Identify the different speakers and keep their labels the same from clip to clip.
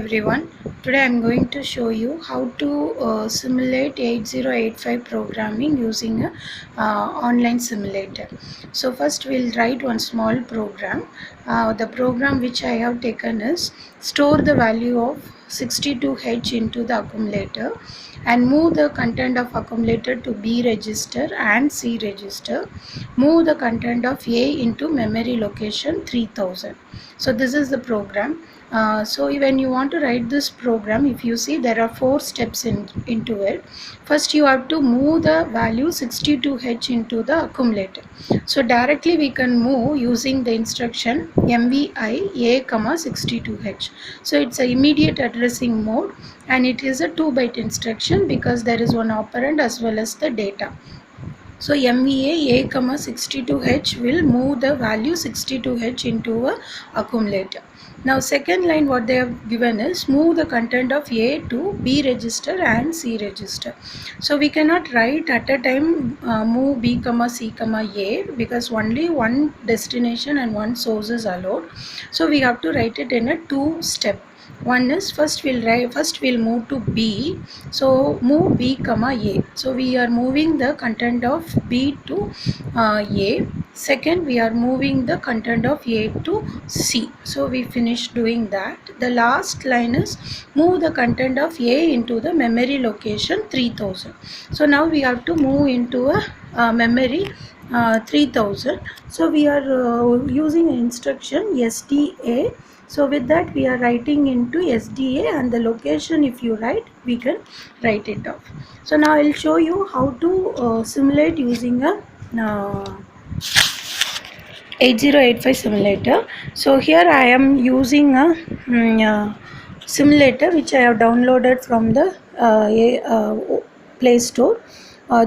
Speaker 1: everyone. Today I'm going to show you how to simulate 8085 programming using a online simulator. So first we'll write one small program. The program which I have taken is store the value of 62H into the accumulator and move the content of accumulator to B register and C register. Move the content of A into memory location 3000. So this is the program. So when you want to write this program, if you see, there are 4 steps into it. First you have to move the value 62H into the accumulator. So directly we can move using the instruction MVI A, 62H. So it's a immediate addressing mode and it is a 2-byte instruction because there is one operand as well as the data. So MVA A, 62H will move the value 62H into a accumulator. Now second line what they have given is move the content of A to B register and C register. So we cannot write at a time move B, C, A because only one destination and one source is allowed. So we have to write it in a 2-step. One is first we'll move to B. So move B, A. So we are moving the content of B to A. Second, we are moving the content of A to C. So we finish doing that. The last line is move the content of A into the memory location 3000. So now we have to move into a memory 3000. So we are using an instruction SDA. So with that we are writing into SDA and the location, if you write, we can write it off. So now I will show you how to simulate using a 8085 simulator. So here I am using a simulator which I have downloaded from the Play Store.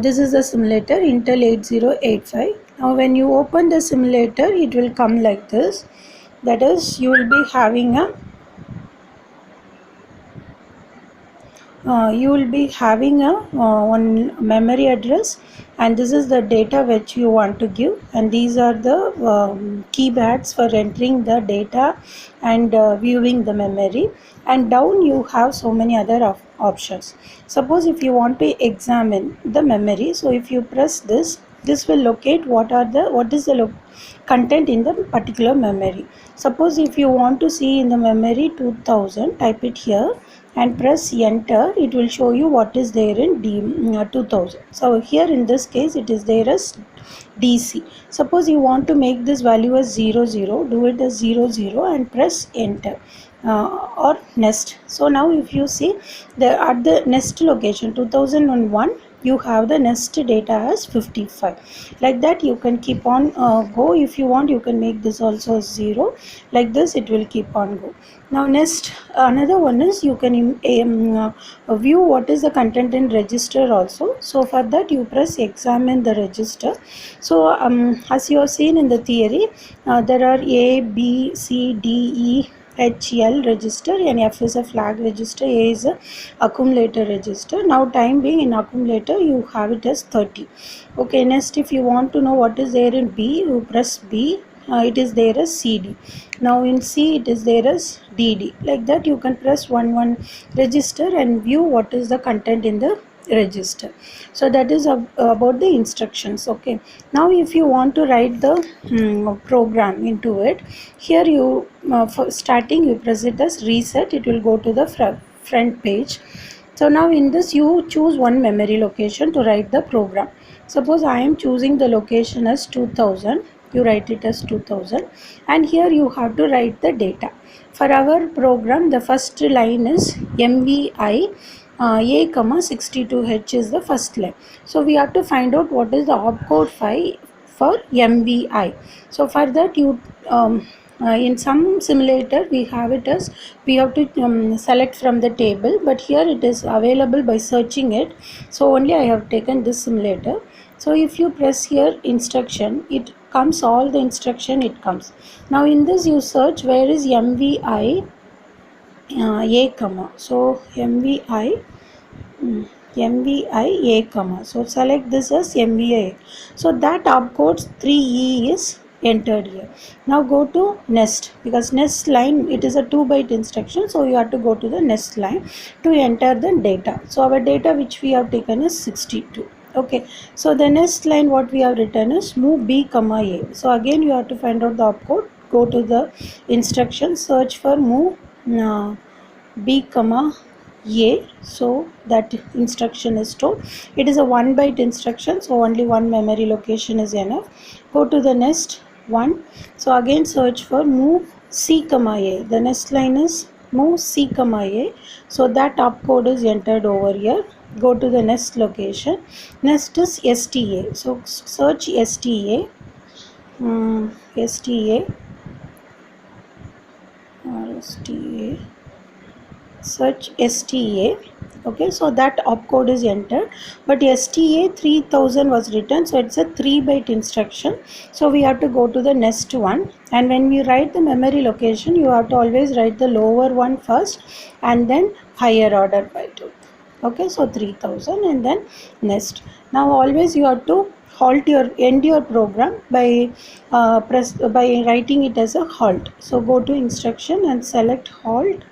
Speaker 1: This is the simulator Intel 8085. Now when you open the simulator, it will come like this. That is, you will be having a one memory address, and this is the data which you want to give, and these are the keypads for entering the data and viewing the memory. And down you have so many other options. Suppose if you want to examine the memory, so if you press this will locate what is the content in the particular memory. Suppose if you want to see in the memory 2000, type it here and press enter. It will show you what is there in 2000. So here in this case it is there as DC. Suppose you want to make this value as 00, do it as 00 and press enter. Or nest. So now if you see at the nest location 2001, you have the nest data as 55. Like that you can keep on go. If you want, you can make this also as 0. Like this it will keep on go. Now next, another one is you can view what is the content in register also. So for that you press examine the register. So as you have seen in the theory, there are A, B, C, D, E, H, L register, and F is a flag register, A is a accumulator register. Now time being in accumulator you have it as 30. Okay, next if you want to know what is there in B, you press B. It is there as CD. Now in C it is there as DD. Like that you can press one register and view what is the content in the register. So that is about the instructions. Okay, now if you want to write the program into it, here you for starting you press it as reset. It will go to the front page. So now in this you choose one memory location to write the program. Suppose I am choosing the location as 2000. You write it as 2000 and here you have to write the data. For our program, the first line is MVI A, 62H is the first line. So we have to find out what is the opcode 5 for MVI. So for that you in some simulator we have it as we have to select from the table, but here it is available by searching it. So only I have taken this simulator. So if you press here instruction, it comes all the instruction it comes. Now in this you search where is MVI A, so MVI A, so select this as MVI. So that opcode 3E is entered here. Now go to next, because next line, it is a 2 byte instruction, so you have to go to the next line to enter the data. So our data which we have taken is 62. Okay, so the next line what we have written is move b comma a. So again you have to find out the opcode, go to the instruction, search for move b comma a. So that instruction is stored. It is a 1 byte instruction, so only one memory location is enough. Go to the next one. So again search for move c comma a. The next line is move c comma a, so that opcode is entered over here. Go to the next location. Next is sta. So search sta, sta or sta, search sta. Okay, so that opcode is entered, but sta 3000 was written, so it's a 3 byte instruction. So we have to go to the next one, and when we write the memory location, you have to always write the lower one first and then higher order byte. Okay, so 3000 and then next. Now always you have to end your program by by writing it as a halt. So go to instruction and select halt.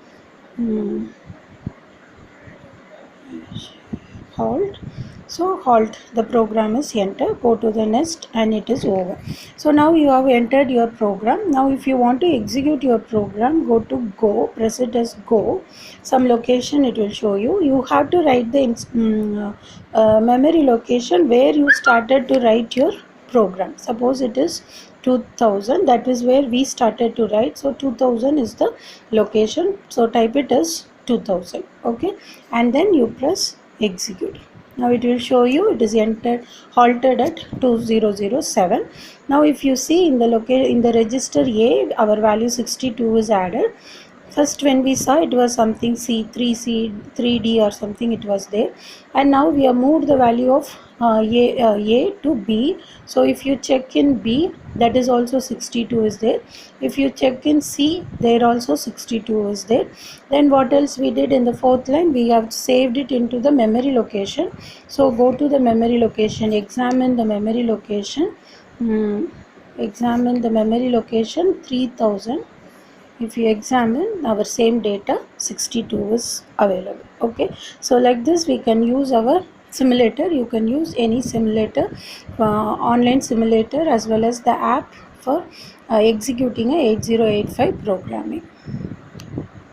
Speaker 1: Halt. So halt, the program is entered. Go to the next and it is over. So now you have entered your program. Now if you want to execute your program, go to go, press it as go. Some location it will show you. You have to write the memory location where you started to write your program. Suppose it is 2000, that is where we started to write. So 2000 is the location, so type it as 2000. Okay, and then you press execute. Now it will show you it is entered, halted at 2007. Now if you see in the register A, our value 62 is added. First when we saw, it was something C3, C3D or something, it was there, and now we have moved the value of A to B. So if you check in B, that is also 62 is there. If you check in C, there also 62 is there. Then what else we did in the fourth line, we have saved it into the memory location. So go to the memory location, examine the memory location, examine the memory location 3000. If you examine our same data, 62 is available. Okay, so like this we can use our simulator. You can use any simulator, online simulator, as well as the app for executing a 8085 programming.